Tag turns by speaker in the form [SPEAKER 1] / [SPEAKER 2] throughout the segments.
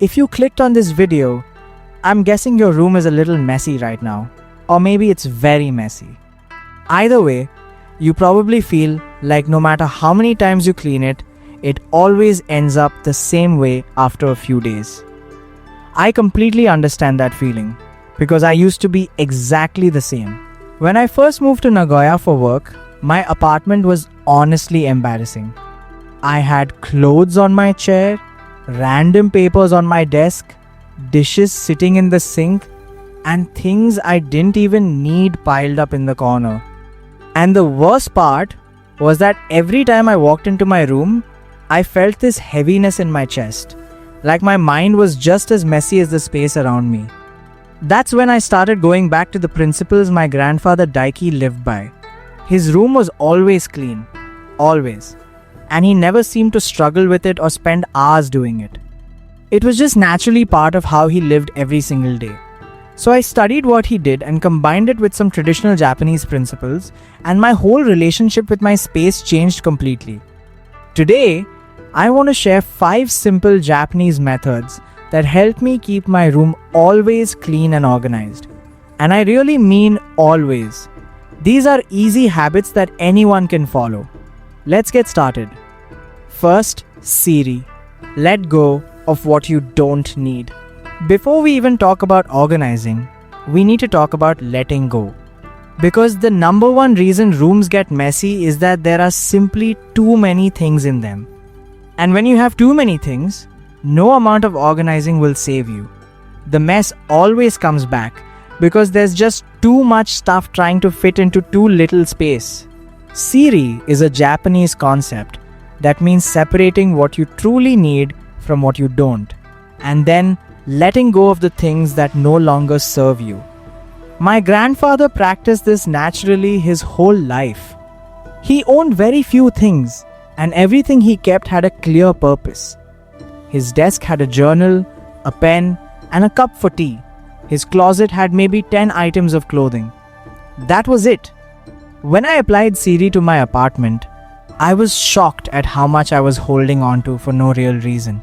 [SPEAKER 1] If you clicked on this video, I'm guessing your room is a little messy right now, or maybe it's very messy. Either way, you probably feel like no matter how many times you clean it, it always ends up the same way after a few days. I completely understand that feeling because I used to be exactly the same. When I first moved to Nagoya for work, my apartment was honestly embarrassing. I had clothes on my chair, random papers on my desk, dishes sitting in the sink, and things I didn't even need piled up in the corner. And the worst part was that every time I walked into my room, I felt this heaviness in my chest, like my mind was just as messy as the space around me. That's when I started going back to the principles my grandfather Daiki lived by. His room was always clean, always, and he never seemed to struggle with it or spend hours doing it. It was just naturally part of how he lived every single day. So I studied what he did and combined it with some traditional Japanese principles, and my whole relationship with my space changed completely. Today, I want to share 5 simple Japanese methods that help me keep my room always clean and organized. And I really mean always. These are easy habits that anyone can follow. Let's get started. First, Seiri. Let go of what you don't need. Before we even talk about organizing, we need to talk about letting go. Because the number one reason rooms get messy is that there are simply too many things in them. And when you have too many things, no amount of organizing will save you. The mess always comes back because there's just too much stuff trying to fit into too little space. Seiri is a Japanese concept that means separating what you truly need from what you don't, and then letting go of the things that no longer serve you. My grandfather practiced this naturally his whole life. He owned very few things, and everything he kept had a clear purpose. His desk had a journal, a pen, and a cup for tea. His closet had maybe 10 items of clothing. That was it. When I applied Seiri to my apartment, I was shocked at how much I was holding on to for no real reason.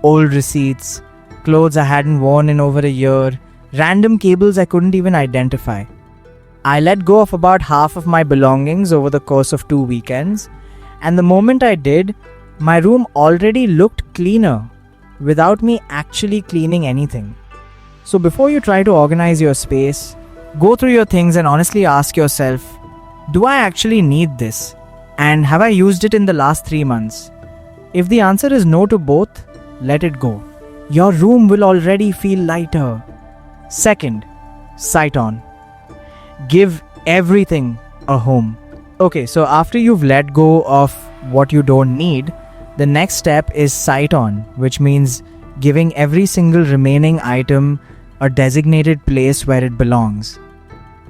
[SPEAKER 1] Old receipts, clothes I hadn't worn in over a year, random cables I couldn't even identify. I let go of about half of my belongings over the course of 2 weekends, and the moment I did, my room already looked cleaner without me actually cleaning anything. So before you try to organize your space, go through your things and honestly ask yourself, do I actually need this? And have I used it in the last 3 months? If the answer is no to both, let it go. Your room will already feel lighter. Second, Seiton. Give everything a home. Okay, so after you've let go of what you don't need, the next step is Seiton, which means giving every single remaining item a designated place where it belongs.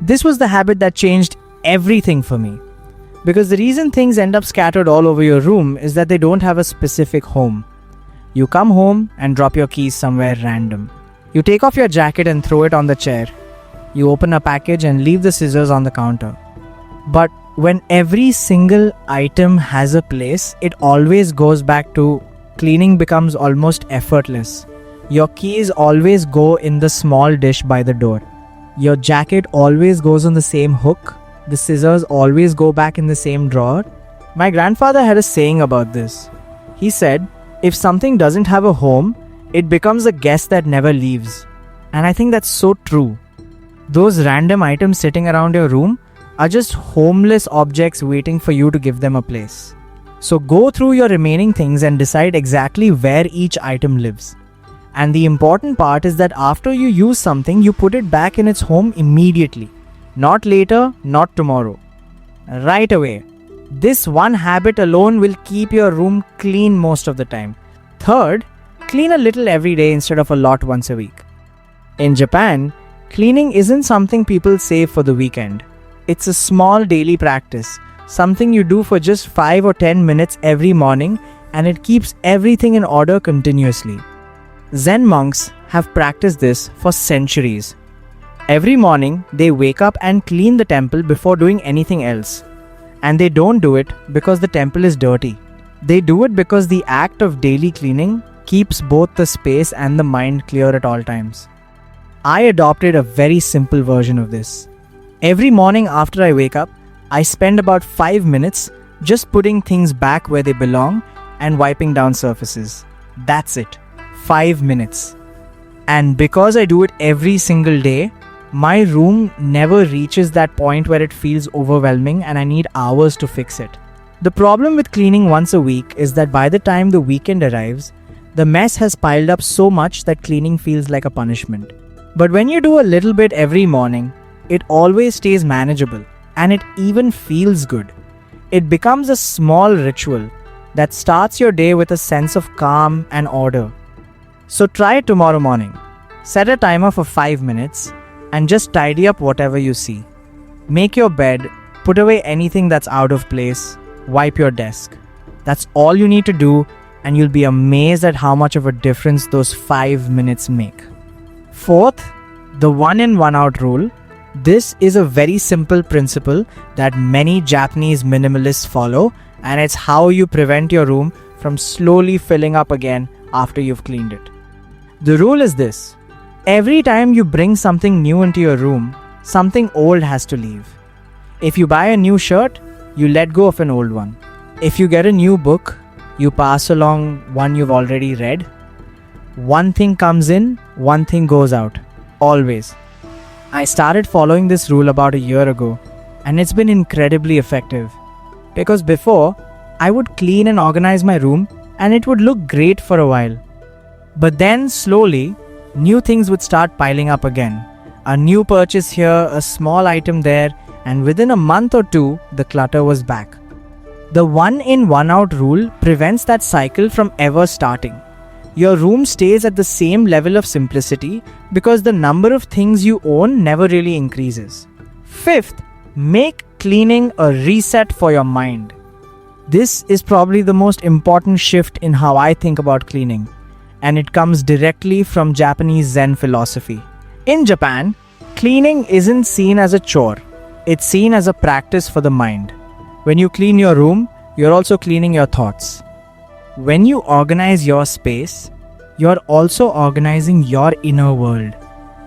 [SPEAKER 1] This was the habit that changed everything for me. Because the reason things end up scattered all over your room is that they don't have a specific home. You come home and drop your keys somewhere random. You take off your jacket and throw it on the chair. You open a package and leave the scissors on the counter. But when every single item has a place, it always goes back to cleaning becomes almost effortless. Your keys always go in the small dish by the door. Your jacket always goes on the same hook. The scissors always go back in the same drawer. My grandfather had a saying about this. He said, if something doesn't have a home, it becomes a guest that never leaves. And I think that's so true. Those random items sitting around your room are just homeless objects waiting for you to give them a place. So go through your remaining things and decide exactly where each item lives. And the important part is that after you use something, you put it back in its home immediately. Not later, not tomorrow. Right away. This one habit alone will keep your room clean most of the time. Third, clean a little every day instead of a lot once a week. In Japan, cleaning isn't something people save for the weekend. It's a small daily practice, something you do for just 5 or 10 minutes every morning, and it keeps everything in order continuously. Zen monks have practiced this for centuries. Every morning, they wake up and clean the temple before doing anything else. And they don't do it because the temple is dirty. They do it because the act of daily cleaning keeps both the space and the mind clear at all times. I adopted a very simple version of this. Every morning after I wake up, I spend about 5 minutes just putting things back where they belong and wiping down surfaces. That's it. 5 minutes. And because I do it every single day, my room never reaches that point where it feels overwhelming and I need hours to fix it. The problem with cleaning once a week is that by the time the weekend arrives, the mess has piled up so much that cleaning feels like a punishment. But when you do a little bit every morning, it always stays manageable and it even feels good. It becomes a small ritual that starts your day with a sense of calm and order. So try it tomorrow morning. Set a timer for 5 minutes and just tidy up whatever you see. Make your bed, put away anything that's out of place, wipe your desk. That's all you need to do, and you'll be amazed at how much of a difference those 5 minutes make. Fourth, the 1 in 1 out rule. This is a very simple principle that many Japanese minimalists follow, and it's how you prevent your room from slowly filling up again after you've cleaned it. The rule is this: every time you bring something new into your room, something old has to leave. If you buy a new shirt, you let go of an old one. If you get a new book, you pass along one you've already read. One thing comes in, one thing goes out. Always. I started following this rule about a year ago, and it's been incredibly effective. Because before, I would clean and organize my room, and it would look great for a while. But then, slowly, new things would start piling up again. A new purchase here, a small item there, and within a month or two, the clutter was back. The 1 in 1 out rule prevents that cycle from ever starting. Your room stays at the same level of simplicity because the number of things you own never really increases. Fifth, make cleaning a reset for your mind. This is probably the most important shift in how I think about cleaning, and it comes directly from Japanese Zen philosophy. In Japan, cleaning isn't seen as a chore, it's seen as a practice for the mind. When you clean your room, you're also cleaning your thoughts. When you organize your space, you're also organizing your inner world.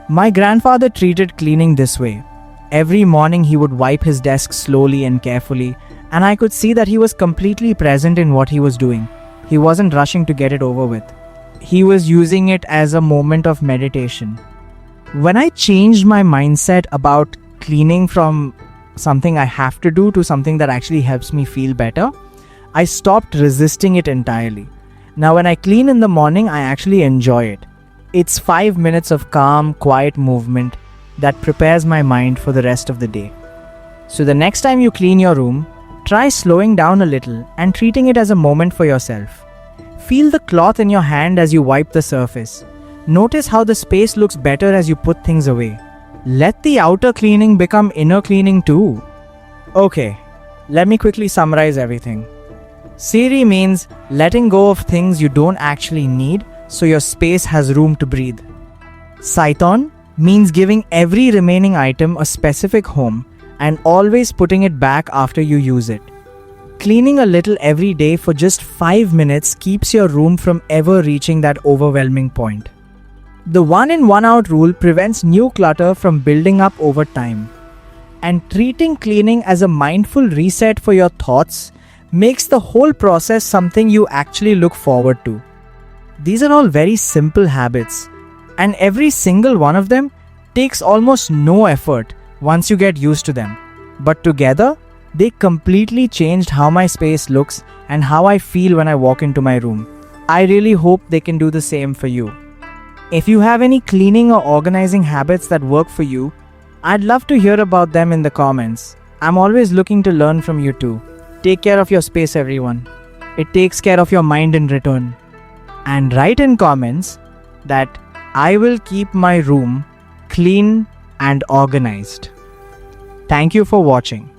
[SPEAKER 1] My grandfather treated cleaning this way. Every morning he would wipe his desk slowly and carefully, and I could see that he was completely present in what he was doing. He wasn't rushing to get it over with. He was using it as a moment of meditation. When I changed my mindset about cleaning from something I have to do to something that actually helps me feel better, I stopped resisting it entirely. Now when I clean in the morning, I actually enjoy it. It's 5 minutes of calm, quiet movement that prepares my mind for the rest of the day. So the next time you clean your room, try slowing down a little and treating it as a moment for yourself. Feel the cloth in your hand as you wipe the surface. Notice how the space looks better as you put things away. Let the outer cleaning become inner cleaning too. Okay, let me quickly summarize everything. Seiri means letting go of things you don't actually need so your space has room to breathe. Seiton means giving every remaining item a specific home and always putting it back after you use it. Cleaning a little every day for just 5 minutes keeps your room from ever reaching that overwhelming point. The 1 in 1 out rule prevents new clutter from building up over time. And treating cleaning as a mindful reset for your thoughts makes the whole process something you actually look forward to. These are all very simple habits, and every single one of them takes almost no effort once you get used to them. But together, they completely changed how my space looks and how I feel when I walk into my room. I really hope they can do the same for you. If you have any cleaning or organizing habits that work for you, I'd love to hear about them in the comments. I'm always looking to learn from you too. Take care of your space, everyone. It takes care of your mind in return. And write in comments that I will keep my room clean and organized. Thank you for watching.